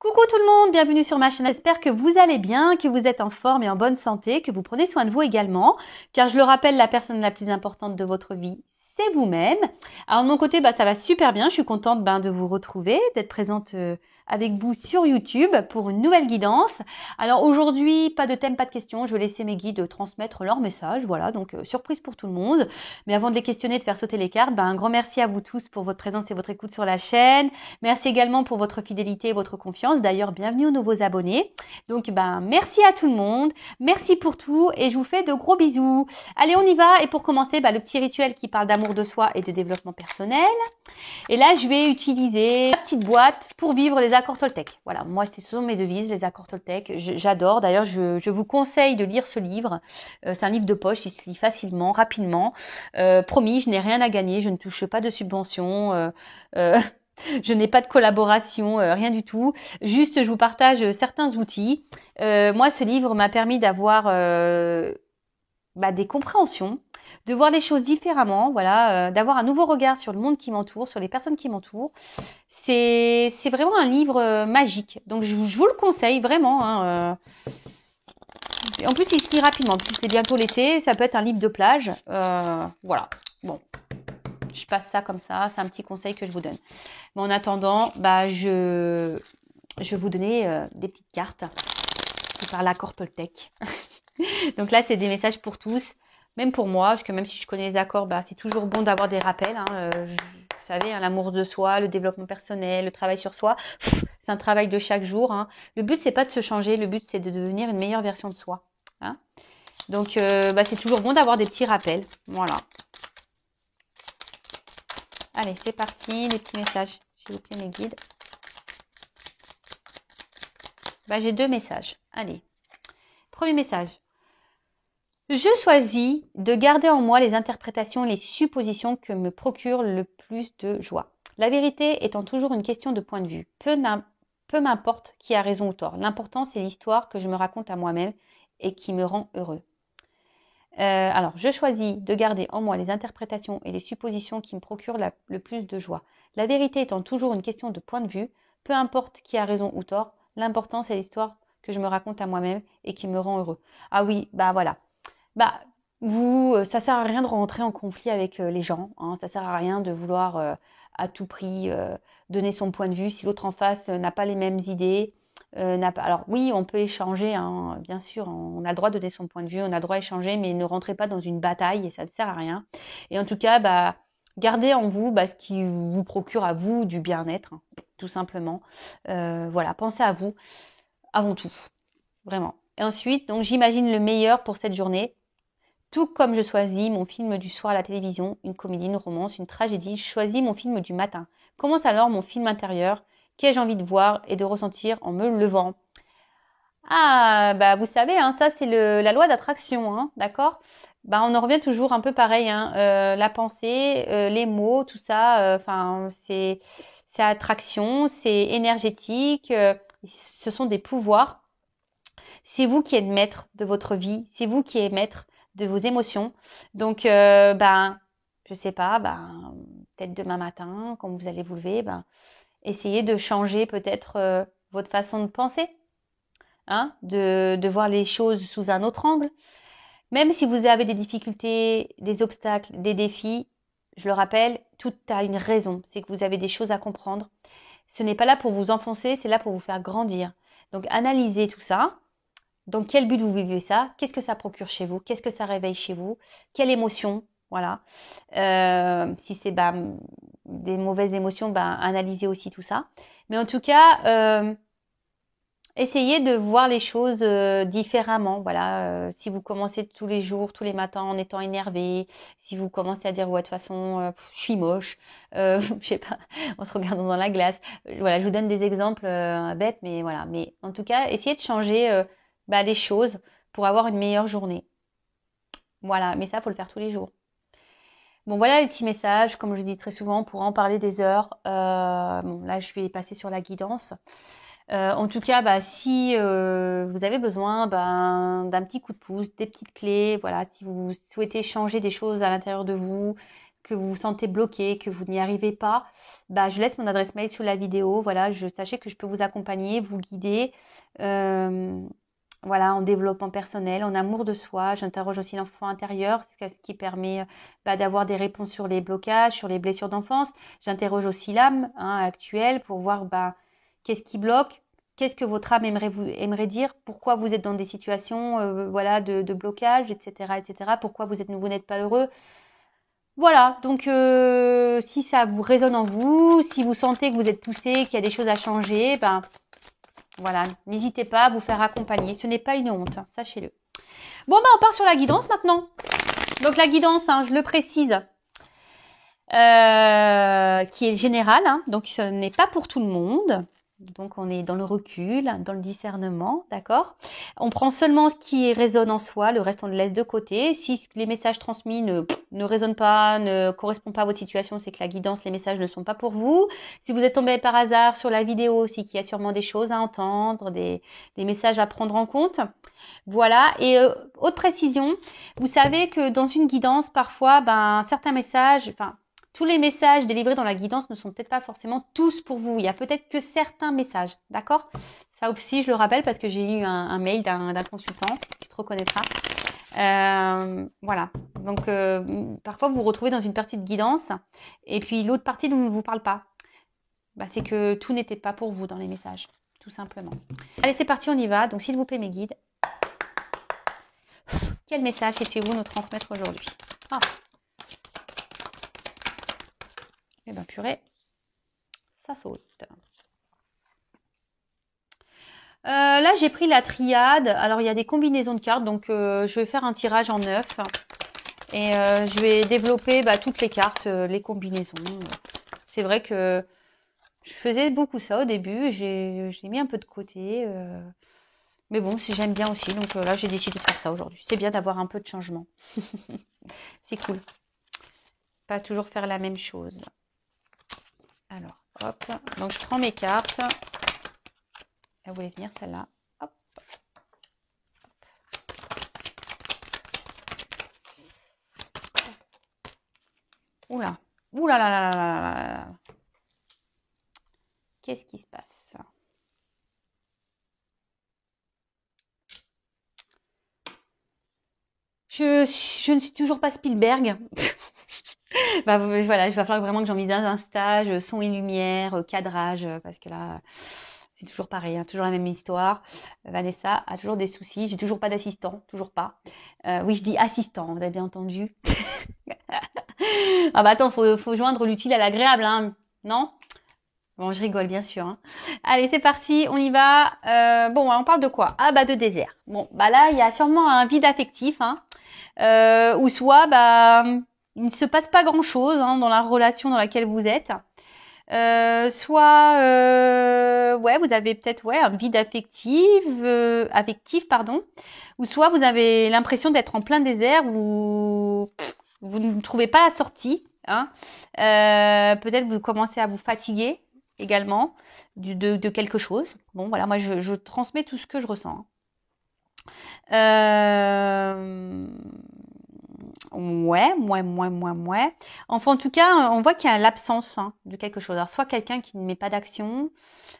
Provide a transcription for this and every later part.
Coucou tout le monde, bienvenue sur ma chaîne. J'espère que vous allez bien, que vous êtes en forme et en bonne santé, que vous prenez soin de vous également. Car je le rappelle, la personne la plus importante de votre vie, c'est vous-même. Alors de mon côté, ça va super bien. Je suis contente de vous retrouver, d'être présente avec vous sur YouTube pour une nouvelle guidance. Alors aujourd'hui, pas de thème, pas de questions. Je vais laisser mes guides transmettre leur message. Voilà, donc surprise pour tout le monde. Mais avant de les questionner, de faire sauter les cartes, un grand merci à vous tous pour votre présence et votre écoute sur la chaîne. Merci également pour votre fidélité et votre confiance. D'ailleurs, bienvenue aux nouveaux abonnés. Donc, merci à tout le monde. Merci pour tout et je vous fais de gros bisous. Allez, on y va. Et pour commencer, le petit rituel qui parle d'amour de soi et de développement personnel. Et là, je vais utiliser la petite boîte pour vivre les accords Toltec. Voilà, moi, ce sont mes devises, les accords Toltec. J'adore. D'ailleurs, je vous conseille de lire ce livre. C'est un livre de poche, il se lit facilement, rapidement. Promis, je n'ai rien à gagner, je ne touche pas de subventions. Je n'ai pas de collaboration, rien du tout. Juste, je vous partage certains outils. Moi, ce livre m'a permis d'avoir des compréhensions, de voir les choses différemment, voilà, d'avoir un nouveau regard sur le monde qui m'entoure, sur les personnes qui m'entourent. C'est vraiment un livre magique. Donc, je vous le conseille vraiment. En plus, il se lit rapidement. En plus, c'est bientôt l'été. Ça peut être un livre de plage. Voilà. Bon. Je passe ça comme ça, c'est un petit conseil que je vous donne. Mais en attendant, je vais vous donner des petites cartes par l'accord Toltec. Donc là, c'est des messages pour tous, même pour moi, parce que même si je connais les accords, c'est toujours bon d'avoir des rappels. Vous savez, l'amour de soi, le développement personnel, le travail sur soi, c'est un travail de chaque jour. Le but, c'est pas de se changer, le but, c'est de devenir une meilleure version de soi. Donc, c'est toujours bon d'avoir des petits rappels. Voilà. Allez, c'est parti, les petits messages. S'il vous plaît, mes guides. J'ai deux messages. Allez. Premier message. Je choisis de garder en moi les interprétations et les suppositions que me procurent le plus de joie. La vérité étant toujours une question de point de vue. Peu m'importe qui a raison ou tort. L'important, c'est l'histoire que je me raconte à moi-même et qui me rend heureux. Alors, je choisis de garder en moi les interprétations et les suppositions qui me procurent le plus de joie. La vérité étant toujours une question de point de vue, peu importe qui a raison ou tort, l'important c'est l'histoire que je me raconte à moi-même et qui me rend heureux. Ah oui, voilà. Ça sert à rien de rentrer en conflit avec les gens. Ça sert à rien de vouloir à tout prix donner son point de vue si l'autre en face n'a pas les mêmes idées. Alors oui, on peut échanger, bien sûr, on a le droit de donner son point de vue, on a le droit d'échanger, mais ne rentrez pas dans une bataille et ça ne sert à rien. Et en tout cas, gardez en vous ce qui vous procure à vous du bien-être, tout simplement. Voilà, pensez à vous avant tout, vraiment. Et ensuite, donc j'imagine le meilleur pour cette journée. Tout comme je choisis mon film du soir à la télévision, une comédie, une romance, une tragédie, je choisis mon film du matin. Commence alors mon film intérieur qu'ai-je envie de voir et de ressentir en me levant. Vous savez, ça c'est la loi d'attraction, d'accord. On en revient toujours un peu pareil, la pensée, les mots, tout ça, c'est attraction, c'est énergétique, ce sont des pouvoirs. C'est vous qui êtes maître de votre vie, c'est vous qui êtes maître de vos émotions. Donc, je sais pas, peut-être demain matin, quand vous allez vous lever, essayez de changer peut-être votre façon de penser, de voir les choses sous un autre angle. Même si vous avez des difficultés, des obstacles, des défis, je le rappelle, tout a une raison. C'est que vous avez des choses à comprendre. Ce n'est pas là pour vous enfoncer, c'est là pour vous faire grandir. Donc, analysez tout ça. Dans quel but vous vivez ça? Qu'est-ce que ça procure chez vous? Qu'est-ce que ça réveille chez vous? Quelle émotion? Voilà. Si c'est des mauvaises émotions, analysez aussi tout ça. Mais en tout cas, essayez de voir les choses différemment. Voilà. Si vous commencez tous les jours, tous les matins en étant énervé, si vous commencez à dire ouais de toute façon je suis moche, je sais pas, en se regardant dans la glace. Voilà, je vous donne des exemples bêtes, mais voilà. Mais en tout cas, essayez de changer les choses pour avoir une meilleure journée. Voilà, mais ça, faut le faire tous les jours. Bon, voilà les petits messages. Comme je dis très souvent, on pourra en parler des heures. Là, je vais passer sur la guidance. En tout cas, si vous avez besoin d'un petit coup de pouce, des petites clés, voilà, si vous souhaitez changer des choses à l'intérieur de vous, que vous vous sentez bloqué, que vous n'y arrivez pas, bah, je laisse mon adresse mail sous la vidéo. Voilà, sachez que je peux vous accompagner, vous guider. Voilà, en développement personnel, en amour de soi. J'interroge aussi l'enfant intérieur, ce qui permet d'avoir des réponses sur les blocages, sur les blessures d'enfance. J'interroge aussi l'âme actuelle pour voir qu'est-ce qui bloque, qu'est-ce que votre âme aimerait dire, pourquoi vous êtes dans des situations voilà, de blocage, etc., etc., pourquoi vous n'êtes pas heureux. Voilà, donc si ça vous résonne en vous, si vous sentez que vous êtes poussé, qu'il y a des choses à changer, voilà, n'hésitez pas à vous faire accompagner. Ce n'est pas une honte, hein, sachez-le. Bon, on part sur la guidance maintenant. Donc la guidance, je le précise, qui est générale, donc ce n'est pas pour tout le monde. Donc on est dans le recul, dans le discernement, d'accord? On prend seulement ce qui résonne en soi, le reste on le laisse de côté. Si les messages transmis ne résonnent pas, ne correspondent pas à votre situation, c'est que la guidance, les messages ne sont pas pour vous. Si vous êtes tombé par hasard sur la vidéo, c'est qu'il y a sûrement des choses à entendre, des messages à prendre en compte. Voilà, et autre précision, vous savez que dans une guidance, parfois, certains messages, tous les messages délivrés dans la guidance ne sont peut-être pas forcément tous pour vous. Il y a peut-être que certains messages, d'accord? Ça aussi, je le rappelle parce que j'ai eu un mail d'un consultant, tu te reconnaîtras. Voilà, donc parfois vous vous retrouvez dans une partie de guidance et puis l'autre partie ne vous parle pas. C'est que tout n'était pas pour vous dans les messages, tout simplement. Allez, c'est parti, on y va. Donc s'il vous plaît, mes guides, quel message souhaitez-vous nous transmettre aujourd'hui? Eh bien, purée, ça saute. Là, j'ai pris la triade. Alors, il y a des combinaisons de cartes. Donc, je vais faire un tirage en 9. Et je vais développer toutes les cartes, les combinaisons. C'est vrai que je faisais beaucoup ça au début. J'ai mis un peu de côté. Mais bon, si j'aime bien aussi. Donc là, j'ai décidé de faire ça aujourd'hui. C'est bien d'avoir un peu de changement. C'est cool. Pas toujours faire la même chose. Alors, hop. Donc, je prends mes cartes. Elle voulait venir, celle-là. Hop. Oula. Oula là là là là là. Qu'est-ce qui se passe? Je ne suis toujours pas Spielberg. Voilà, il va falloir vraiment que j'envisage un stage, son et lumière, cadrage, parce que là, c'est toujours pareil, toujours la même histoire. Vanessa a toujours des soucis, j'ai toujours pas d'assistant, toujours pas. Oui, je dis assistant, vous avez bien entendu. Attends, faut joindre l'utile à l'agréable, non? Bon, je rigole, bien sûr. Allez, c'est parti, on y va. Bon, on parle de quoi? De désert. Bon, là, il y a sûrement un vide affectif, ou soit, il ne se passe pas grand-chose dans la relation dans laquelle vous êtes. Soit, vous avez peut-être un vide affectif, pardon. Ou soit vous avez l'impression d'être en plein désert où vous ne trouvez pas la sortie. Peut-être vous commencez à vous fatiguer également de quelque chose. Bon, voilà, moi je transmets tout ce que je ressens. Ouais. Enfin, en tout cas, on voit qu'il y a l'absence de quelque chose. Alors, soit quelqu'un qui ne met pas d'action,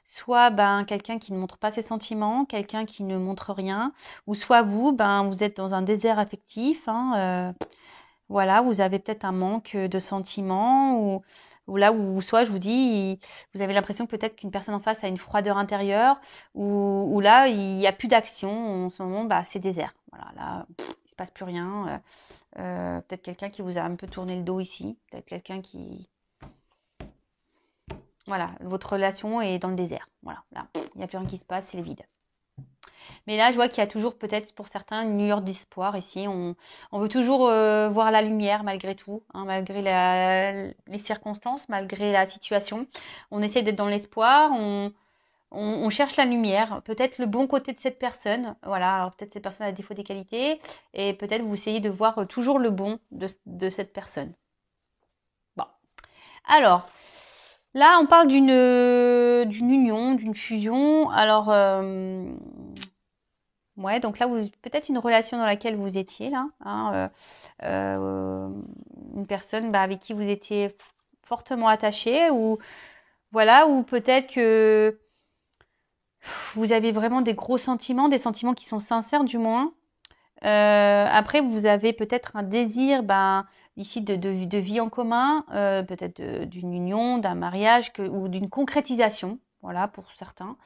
soit quelqu'un qui ne montre pas ses sentiments, quelqu'un qui ne montre rien, ou soit vous, vous êtes dans un désert affectif. Voilà, vous avez peut-être un manque de sentiments, ou là où soit je vous dis, vous avez l'impression peut-être qu'une personne en face a une froideur intérieure, ou là il n'y a plus d'action en ce moment, c'est désert. Voilà, là il se passe plus rien. Peut-être quelqu'un qui vous a un peu tourné le dos ici, peut-être quelqu'un qui, voilà, votre relation est dans le désert. Voilà, là il n'y a plus rien qui se passe, c'est le vide. Mais là, je vois qu'il y a toujours peut-être pour certains une lueur d'espoir ici. On veut toujours voir la lumière malgré tout, malgré les circonstances, malgré la situation. On essaie d'être dans l'espoir, on cherche la lumière, peut-être le bon côté de cette personne. Voilà, alors peut-être cette personne a des défauts, des qualités, et peut-être vous essayez de voir toujours le bon de cette personne. Bon, alors... Là, on parle d'une union, d'une fusion. Alors, Ouais, donc là, peut-être une relation dans laquelle vous étiez là, hein, une personne bah, avec qui vous étiez fortement attaché, ou voilà, ou peut-être que vous avez vraiment des gros sentiments, des sentiments qui sont sincères du moins. Après, vous avez peut-être un désir, ben, ici de vie en commun, peut-être d'une union, d'un mariage ou d'une concrétisation, voilà, pour certains.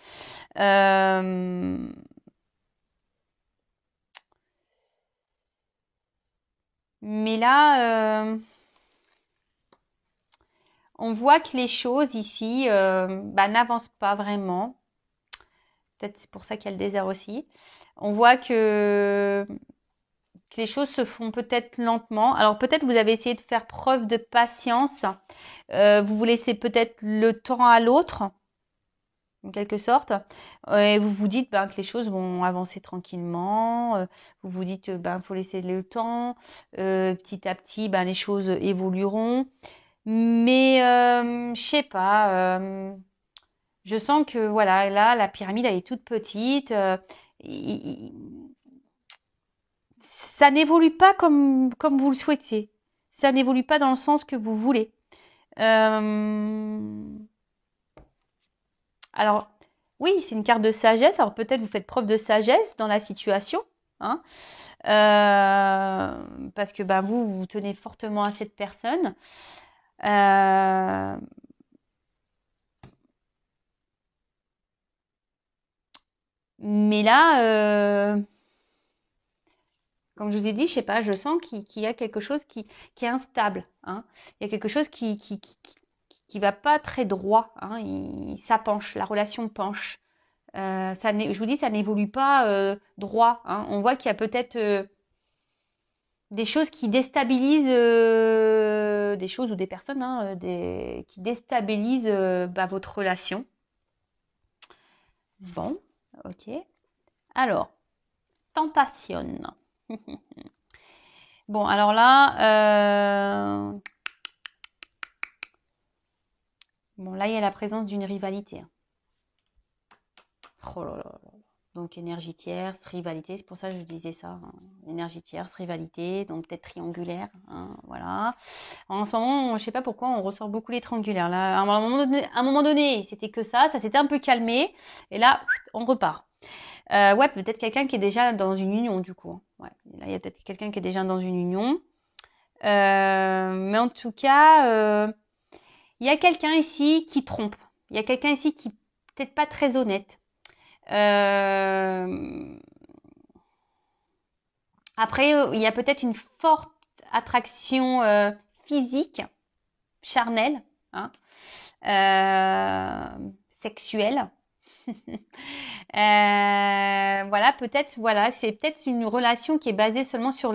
Euh, mais là, on voit que les choses ici bah, n'avancent pas vraiment. Peut-être c'est pour ça qu'il y a le désert aussi. On voit que les choses se font peut-être lentement. Alors peut-être vous avez essayé de faire preuve de patience. Vous vous laissez peut-être le temps à l'autre, en quelque sorte. Et vous vous dites ben, que les choses vont avancer tranquillement. Vous vous dites ben, faut laisser le temps. Petit à petit, ben, les choses évolueront. Mais je sais pas. Je sens que voilà, là, la pyramide elle est toute petite. Il- Ça n'évolue pas comme vous le souhaitiez. Ça n'évolue pas dans le sens que vous voulez. Euh, Alors, oui, c'est une carte de sagesse. Alors peut-être vous faites preuve de sagesse dans la situation, hein, parce que bah, vous tenez fortement à cette personne. Euh, mais là, comme je vous ai dit, je sais pas, je sens qu'il y a quelque chose qui est instable, hein. Il y a quelque chose qui va pas très droit, hein. Ça penche, la relation penche. Je vous dis, ça n'évolue pas droit, hein. On voit qu'il y a peut-être des choses qui déstabilisent, des choses ou des personnes, hein, qui déstabilisent bah, votre relation. Bon, ok. Alors, tentation. Bon, alors là, bon, là, il y a la présence d'une rivalité, hein. Oh là là là là. Donc, énergie tierce, rivalité, c'est pour ça que je disais ça, hein. Énergie tierce, rivalité, donc peut-être triangulaire, hein, voilà. En ce moment, je ne sais pas pourquoi, on ressort beaucoup les triangulaires. Là, à un moment donné, c'était que ça s'était un peu calmé, et là, on repart. Ouais, peut-être quelqu'un qui est déjà dans une union, du coup, hein. Ouais, là, il y a peut-être quelqu'un qui est déjà dans une union. Mais en tout cas, il y a quelqu'un ici qui trompe. Il y a quelqu'un ici qui peut-être pas très honnête. Euh, Après, il y a peut-être une forte attraction physique, charnelle, hein, sexuelle. Voilà, peut-être, voilà, c'est peut-être une relation qui est basée seulement sur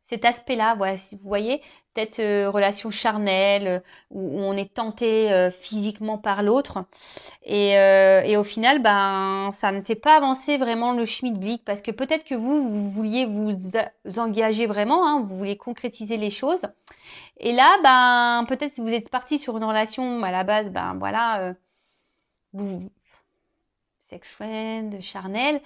cet aspect-là. Voilà, si vous voyez, peut-être relation charnelle où on est tenté physiquement par l'autre. Et au final, ben, ça ne fait pas avancer vraiment le schmilblick parce que peut-être que vous vouliez vous engager vraiment, hein, vous voulez concrétiser les choses. Et là, ben, peut-être si vous êtes parti sur une relation à la base, ben voilà, vous, sexuelle, charnelle,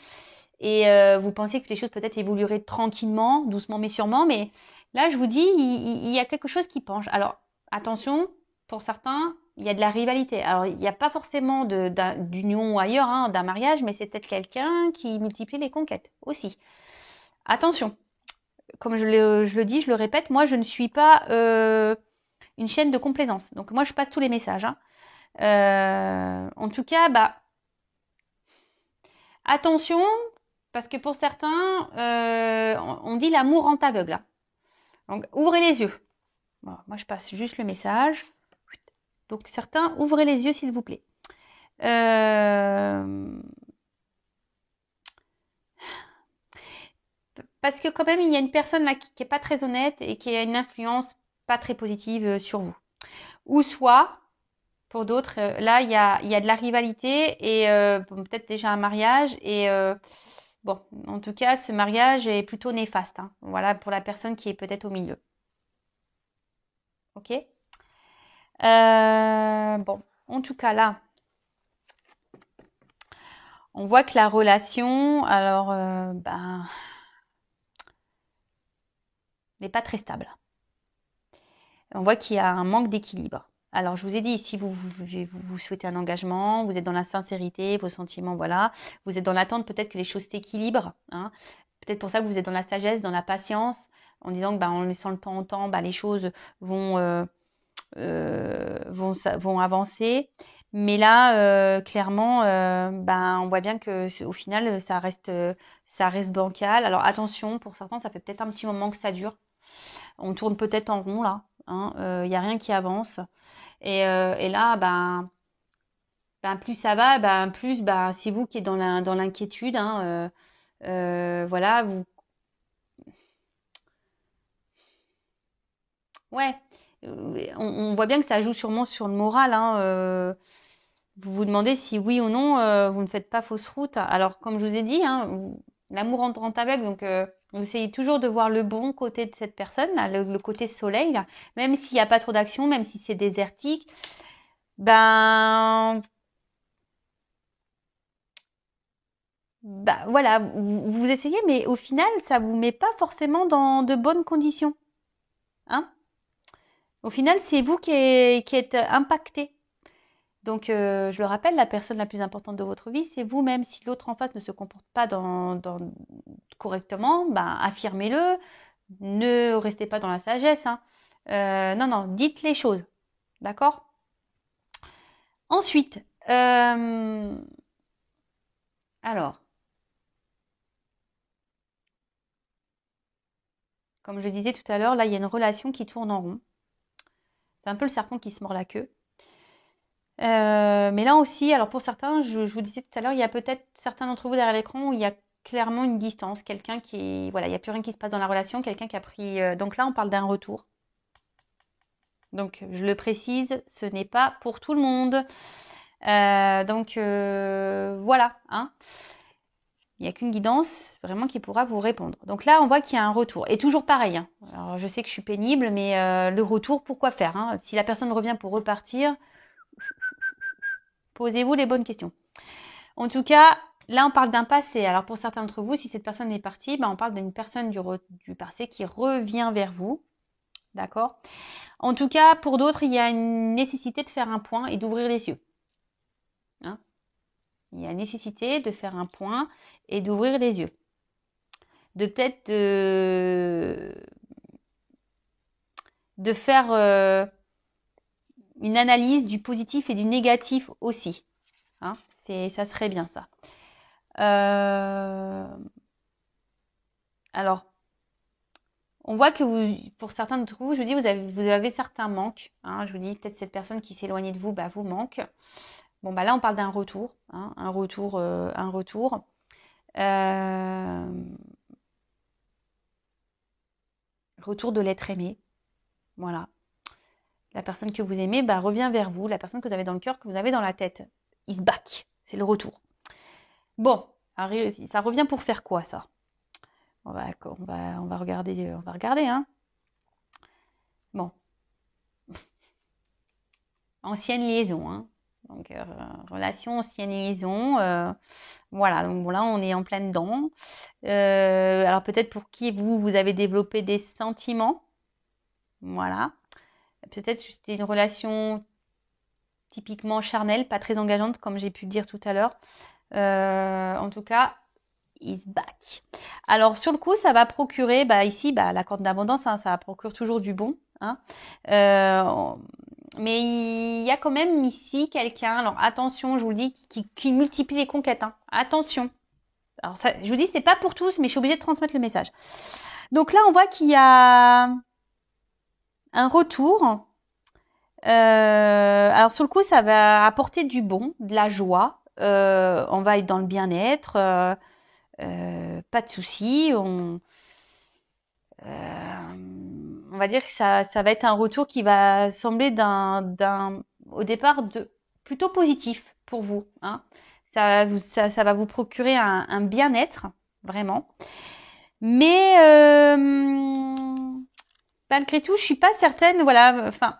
et vous pensez que les choses peut-être évolueraient tranquillement, doucement mais sûrement, mais là, je vous dis, il y a quelque chose qui penche. Alors, attention, pour certains, il y a de la rivalité. Alors, il n'y a pas forcément d'union ailleurs, hein, d'un mariage, mais c'est peut-être quelqu'un qui multiplie les conquêtes aussi. Attention, comme je le dis, je le répète, moi, je ne suis pas une chaîne de complaisance. Donc, moi, je passe tous les messages, hein. En tout cas, bah, attention, parce que pour certains, on dit l'amour rend aveugle, hein. Donc, ouvrez les yeux. Bon, moi, je passe juste le message. Donc, certains, ouvrez les yeux, s'il vous plaît. Euh, Parce que quand même, il y a une personne là qui n'est pas très honnête et qui a une influence pas très positive sur vous. Ou soit, pour d'autres, là, il y a de la rivalité et bon, peut-être déjà un mariage. Et bon, en tout cas, ce mariage est plutôt néfaste, hein. Voilà, pour la personne qui est peut-être au milieu. Ok? Bon, en tout cas, là, On voit que la relation, alors, ben, n'est pas très stable. On voit qu'il y a un manque d'équilibre. Alors, je vous ai dit, si vous souhaitez un engagement, vous êtes dans la sincérité, vos sentiments, voilà. Vous êtes dans l'attente peut-être que les choses s'équilibrent. Hein. Peut-être pour ça que vous êtes dans la sagesse, dans la patience, en disant que en laissant le temps au temps, les choses vont, vont avancer. Mais là, clairement, on voit bien que au final, ça reste bancal. Alors attention, pour certains, ça fait peut-être un petit moment que ça dure. On tourne peut-être en rond là. Il n'y a rien qui avance. Et là, plus ça va, plus c'est vous qui êtes dans l'inquiétude. Voilà, vous. Ouais, on voit bien que ça joue sûrement sur le moral. Vous vous demandez si oui ou non, vous ne faites pas fausse route. Alors, comme je vous ai dit, l'amour entre aveugle, donc vous essayez toujours de voir le bon côté de cette personne, là, le côté soleil, là, même s'il n'y a pas trop d'action, même si c'est désertique. Voilà, vous essayez, mais au final, ça vous met pas forcément dans de bonnes conditions. Hein? Au final, c'est vous qui êtes impacté. Donc, je le rappelle, la personne la plus importante de votre vie, c'est vous-même. Si l'autre en face ne se comporte pas correctement, affirmez-le. Ne restez pas dans la sagesse. Non, non, dites les choses. D'accord? Ensuite, alors, comme je disais tout à l'heure, là, il y a une relation qui tourne en rond. C'est un peu le serpent qui se mord la queue. Mais là aussi, alors pour certains, je vous disais tout à l'heure, il y a peut-être certains d'entre vous derrière l'écran où il y a clairement une distance, quelqu'un qui, voilà, il n'y a plus rien qui se passe dans la relation, quelqu'un qui a pris. Donc là, on parle d'un retour. Donc, je le précise, ce n'est pas pour tout le monde. Voilà. Il n'y a qu'une guidance vraiment qui pourra vous répondre. Donc là, on voit qu'il y a un retour. Et toujours pareil. Alors, je sais que je suis pénible, mais le retour, pourquoi faire Si la personne revient pour repartir, posez-vous les bonnes questions. En tout cas, là, on parle d'un passé. Alors, pour certains d'entre vous, si cette personne est partie, on parle d'une personne du passé qui revient vers vous. D'accord? En tout cas, pour d'autres, il y a une nécessité de faire un point et d'ouvrir les yeux. Il y a nécessité de faire un point et d'ouvrir les yeux. De peut-être de faire une analyse du positif et du négatif aussi. Ça serait bien ça. Alors, on voit que pour certains d'entre vous, je vous dis, vous avez certains manques. Je vous dis, peut-être cette personne qui s'est éloignée de vous, vous manque. Bon, là, on parle d'un retour. Un retour. Retour de l'être aimé. Voilà. La personne que vous aimez revient vers vous. La personne que vous avez dans le cœur, que vous avez dans la tête. Is back. C'est le retour. Bon, ça revient pour faire quoi, ça? On va regarder. On va regarder, Bon. Ancienne liaison, Donc, relation, ancienne liaison. Voilà, donc là, on est en plein dedans. Alors, peut-être pour qui vous avez développé des sentiments. Voilà. Peut-être que c'était une relation typiquement charnelle, pas très engageante, comme j'ai pu le dire tout à l'heure. En tout cas, is back. Alors, sur le coup, ça va procurer, ici, la corde d'abondance, ça procure toujours du bon. Mais il y a quand même ici quelqu'un, alors attention, je vous le dis, qui multiplie les conquêtes. Attention. Alors, ça, je vous dis, c'est pas pour tous, mais je suis obligée de transmettre le message. Donc là, on voit qu'il y a un retour. Alors sur le coup, ça va apporter du bon, de la joie. On va être dans le bien-être, pas de soucis. On va dire que ça va être un retour qui va sembler au départ plutôt positif pour vous. Ça va vous procurer un bien-être, vraiment. Mais malgré tout, je suis pas certaine. Voilà, enfin.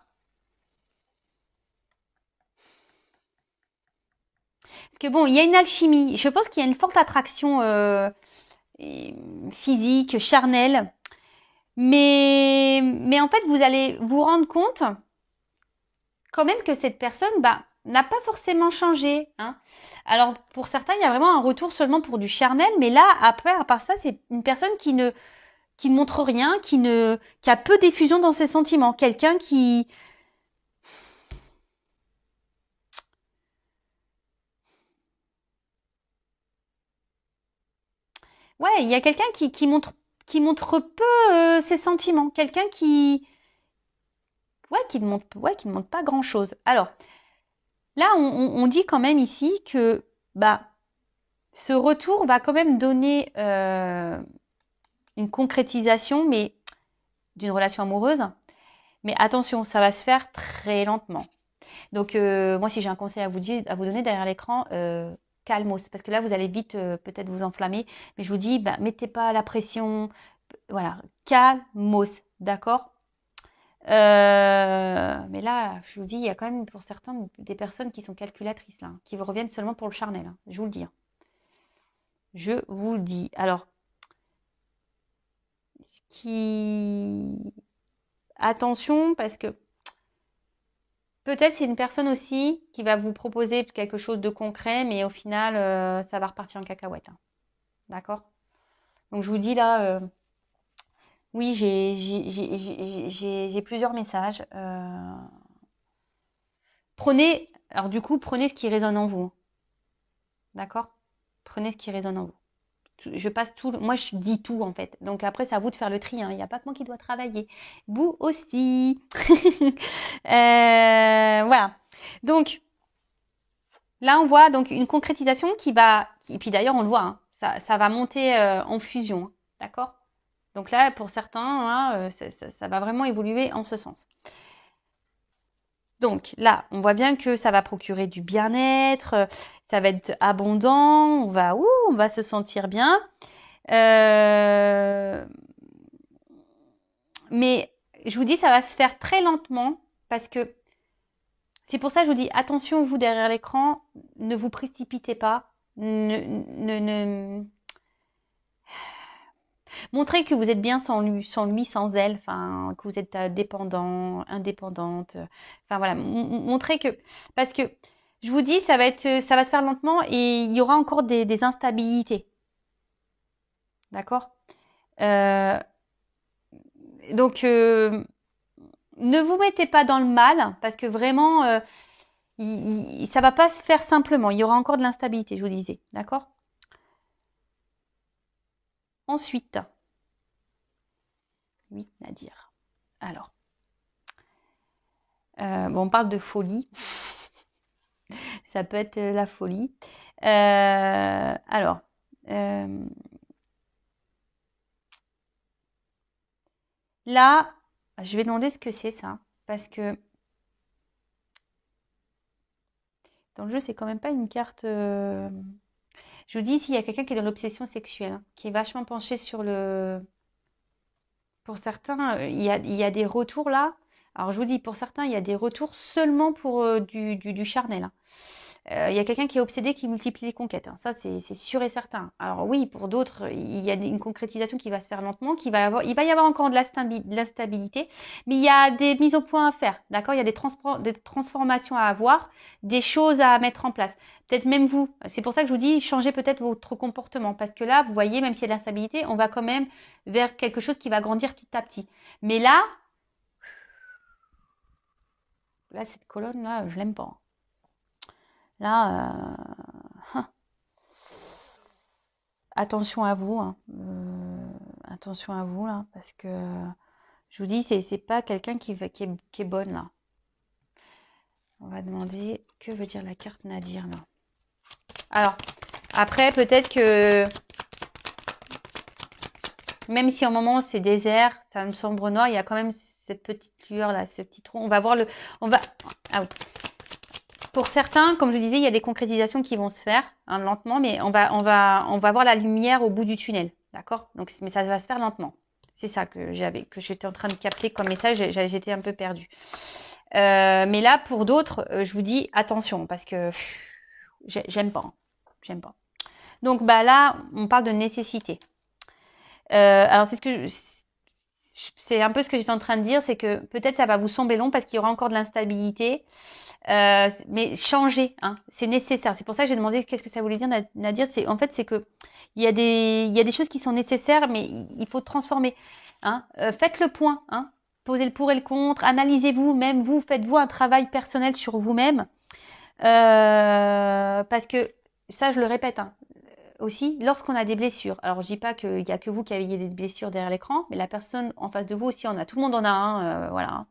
Parce que bon, il y a une alchimie. Je pense qu'il y a une forte attraction physique, charnelle. Mais en fait, vous allez vous rendre compte quand même que cette personne n'a pas forcément changé. Hein. Alors, pour certains, il y a vraiment un retour seulement pour du charnel. Mais là, après, à part ça, c'est une personne qui ne montre rien, qui a peu d'effusion dans ses sentiments. Quelqu'un qui... Ouais, il y a quelqu'un qui montre peu ses sentiments. Quelqu'un qui ne montre pas grand-chose. Alors, là, on dit quand même ici que ce retour va quand même donner une concrétisation, mais d'une relation amoureuse. Mais attention, ça va se faire très lentement. Donc, moi, si j'ai un conseil à vous donner derrière l'écran, calmos. Parce que là, vous allez vite peut-être vous enflammer. Mais je vous dis, mettez pas la pression. Voilà, calmos. D'accord. Mais là, je vous dis, il y a quand même pour certains des personnes qui sont calculatrices, là, qui vous reviennent seulement pour le charnel. Hein, je vous le dis. Hein. Je vous le dis. Alors, attention, parce que peut-être c'est une personne aussi qui va vous proposer quelque chose de concret, mais au final, ça va repartir en cacahuète. Hein. D'accord? Donc, je vous dis là, oui, j'ai plusieurs messages. Prenez ce qui résonne en vous. D'accord? Prenez ce qui résonne en vous. Je passe tout, moi je dis tout en fait. Donc après c'est à vous de faire le tri. Hein. Il n'y a pas que moi qui dois travailler. Vous aussi. Voilà. Donc là on voit donc une concrétisation et puis d'ailleurs on le voit. Hein, ça va monter en fusion. Hein, d'accord? Donc là pour certains, hein, ça va vraiment évoluer en ce sens. Donc là, on voit bien que ça va procurer du bien-être, ça va être abondant, on va se sentir bien. Mais je vous dis, ça va se faire très lentement parce que c'est pour ça que je vous dis, attention, vous derrière l'écran, ne vous précipitez pas. Montrez que vous êtes bien sans lui, sans elle, enfin, que vous êtes dépendant, indépendante. Enfin voilà, montrez que... Parce que je vous dis, ça va se faire lentement et il y aura encore des instabilités. D'accord Donc, ne vous mettez pas dans le mal parce que vraiment, ça va pas se faire simplement. Il y aura encore de l'instabilité, je vous disais. D'accord Ensuite, 8, Nadir. Alors, on parle de folie. Ça peut être la folie. Alors, là, je vais demander ce que c'est ça. Parce que dans le jeu, c'est quand même pas une carte... Je vous dis ici, il y a quelqu'un qui est dans l'obsession sexuelle, hein, qui est vachement penché sur le... Pour certains, il y a des retours là. Alors, je vous dis, pour certains, il y a des retours seulement pour du charnel. Hein. Il y a quelqu'un qui est obsédé, qui multiplie les conquêtes. Hein. Ça, c'est sûr et certain. Alors oui, pour d'autres, il y a une concrétisation qui va se faire lentement, il va y avoir encore de l'instabilité, mais il y a des mises au point à faire. D'accord? Il y a des transformations à avoir, des choses à mettre en place. Peut-être même vous. C'est pour ça que je vous dis, changez peut-être votre comportement. Parce que là, vous voyez, même s'il y a de l'instabilité, on va quand même vers quelque chose qui va grandir petit à petit. Mais là, cette colonne-là, je l'aime pas. Là, attention à vous. Hein. Attention à vous, là, parce que je vous dis, c'est pas quelqu'un qui est bonne, là. On va demander, que veut dire la carte Nadir, là? Alors, après, peut-être que même si en moment c'est désert, ça me sombre noir, il y a quand même cette petite lueur, là, ce petit trou. On va voir ah oui. Pour certains, comme je disais, il y a des concrétisations qui vont se faire hein, lentement, mais on va voir la lumière au bout du tunnel, d'accord? Donc, mais ça va se faire lentement. C'est ça que j'étais en train de capter comme message. J'étais un peu perdue. Mais là, pour d'autres, je vous dis attention parce que J'aime pas. J'aime pas. Donc bah là, on parle de nécessité. Alors c'est un peu ce que j'étais en train de dire, c'est que peut-être ça va vous sembler long parce qu'il y aura encore de l'instabilité. Mais changer, hein, c'est nécessaire. C'est pour ça que j'ai demandé qu'est-ce que ça voulait dire, Nadir. En fait, c'est que il y a des choses qui sont nécessaires, mais il faut transformer. Hein. Faites le point, hein. Posez le pour et le contre. Analysez-vous, même vous, faites-vous un travail personnel sur vous-même. Parce que ça, je le répète, hein, aussi, lorsqu'on a des blessures. Alors, je dis pas qu'il y a que vous qui avez des blessures derrière l'écran, mais la personne en face de vous aussi en a. Tout le monde en a un, voilà.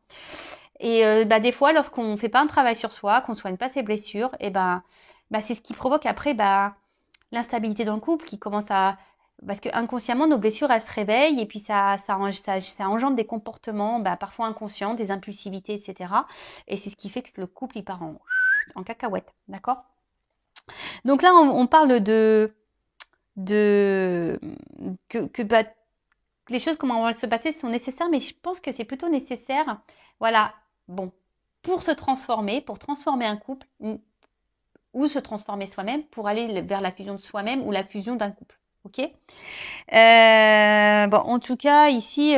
Et des fois, lorsqu'on ne fait pas un travail sur soi, qu'on ne soigne pas ses blessures, et c'est ce qui provoque après l'instabilité dans le couple qui commence à... Parce que inconsciemment, nos blessures, elles se réveillent et puis ça engendre des comportements parfois inconscients, des impulsivités, etc. Et c'est ce qui fait que le couple, il part en cacahuète, d'accord? Donc là, on parle que les choses, comment vont se passer, sont nécessaires, mais je pense que c'est plutôt nécessaire, voilà, bon, pour se transformer, pour transformer un couple, ou se transformer soi-même, pour aller vers la fusion de soi-même ou la fusion d'un couple, ok? Bon, en tout cas, ici,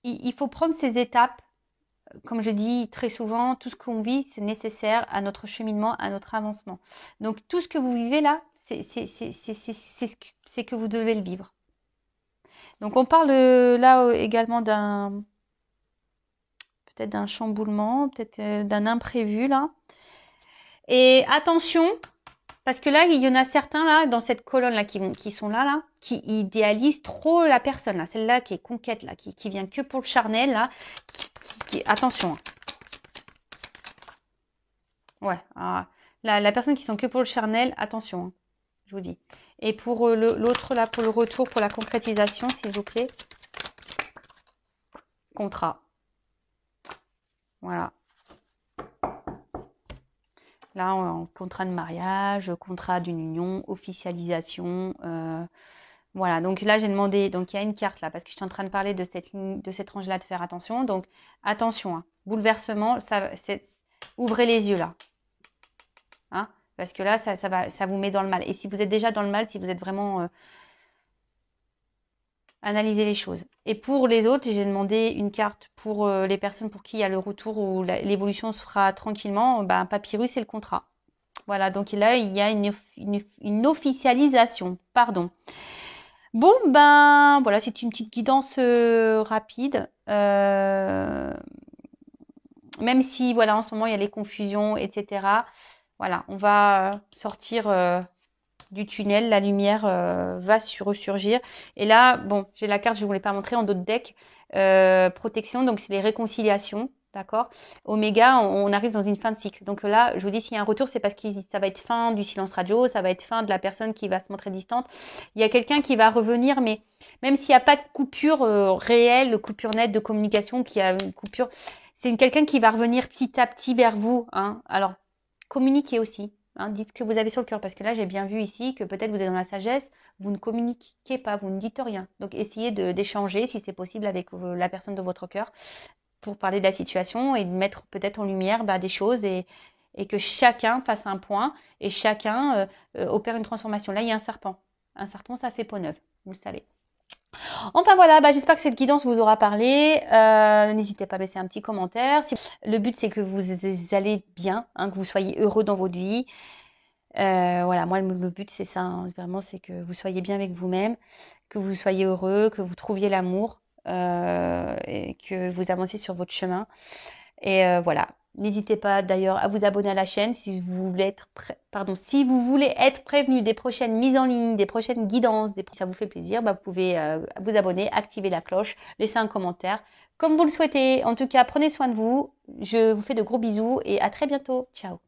il faut prendre ces étapes. Comme je dis très souvent, tout ce qu'on vit, c'est nécessaire à notre cheminement, à notre avancement. Donc tout ce que vous vivez là, c'est que vous devez le vivre. Donc on parle là également peut-être d'un chamboulement, peut-être d'un imprévu là. Et attention, parce que là, il y en a certains là, dans cette colonne là, qui sont là, qui idéalisent trop la personne là, celle-là qui est conquête là, qui vient que pour le charnel là, attention. Ouais, la personne qui sont que pour le charnel, attention, hein, je vous dis. Et pour l'autre là, pour le retour, pour la concrétisation, s'il vous plaît. Contrat. Voilà. Là, contrat de mariage, contrat d'une union, officialisation. Voilà, donc là, j'ai demandé, donc il y a une carte là, parce que je suis en train de parler de cette range-là, de faire attention. Donc, attention, hein, bouleversement, ouvrez les yeux là. Hein, parce que là, ça vous met dans le mal. Et si vous êtes déjà dans le mal, si vous êtes vraiment... analysez les choses. Et pour les autres, j'ai demandé une carte pour les personnes pour qui il y a le retour ou l'évolution se fera tranquillement. Papyrus et le contrat. Voilà, donc là, il y a une officialisation. Pardon. Bon, voilà, c'est une petite guidance rapide. Même si, voilà, en ce moment, il y a les confusions, etc. Voilà, on va sortir du tunnel, la lumière va ressurgir. Et là, bon, j'ai la carte, je ne vous l'ai pas montré en d'autres decks. Protection, donc c'est les réconciliations, d'accord? Oméga, on arrive dans une fin de cycle. Donc là, je vous dis, s'il y a un retour, c'est parce que ça va être fin du silence radio, ça va être fin de la personne qui va se montrer distante. Il y a quelqu'un qui va revenir, mais même s'il n'y a pas de coupure réelle, de coupure nette de communication, qui a une coupure, c'est quelqu'un qui va revenir petit à petit vers vous. Hein. Alors, communiquez aussi. Hein, dites ce que vous avez sur le cœur, parce que là, j'ai bien vu ici que peut-être vous êtes dans la sagesse, vous ne communiquez pas, vous ne dites rien. Donc, essayez d'échanger, si c'est possible, avec la personne de votre cœur pour parler de la situation et de mettre peut-être en lumière des choses et que chacun fasse un point et chacun opère une transformation. Là, il y a un serpent. Un serpent, ça fait peau neuve, vous le savez. Enfin voilà, j'espère que cette guidance vous aura parlé. N'hésitez pas à laisser un petit commentaire. Le but, c'est que vous allez bien, hein, que vous soyez heureux dans votre vie. Voilà, moi, le but, c'est ça. Hein, vraiment, c'est que vous soyez bien avec vous-même, que vous soyez heureux, que vous trouviez l'amour et que vous avanciez sur votre chemin. Et voilà. N'hésitez pas d'ailleurs à vous abonner à la chaîne si vous voulez si vous voulez être prévenu des prochaines mises en ligne, des prochaines guidances, ça vous fait plaisir, vous pouvez vous abonner, activer la cloche, laisser un commentaire, comme vous le souhaitez. En tout cas, prenez soin de vous. Je vous fais de gros bisous et à très bientôt. Ciao.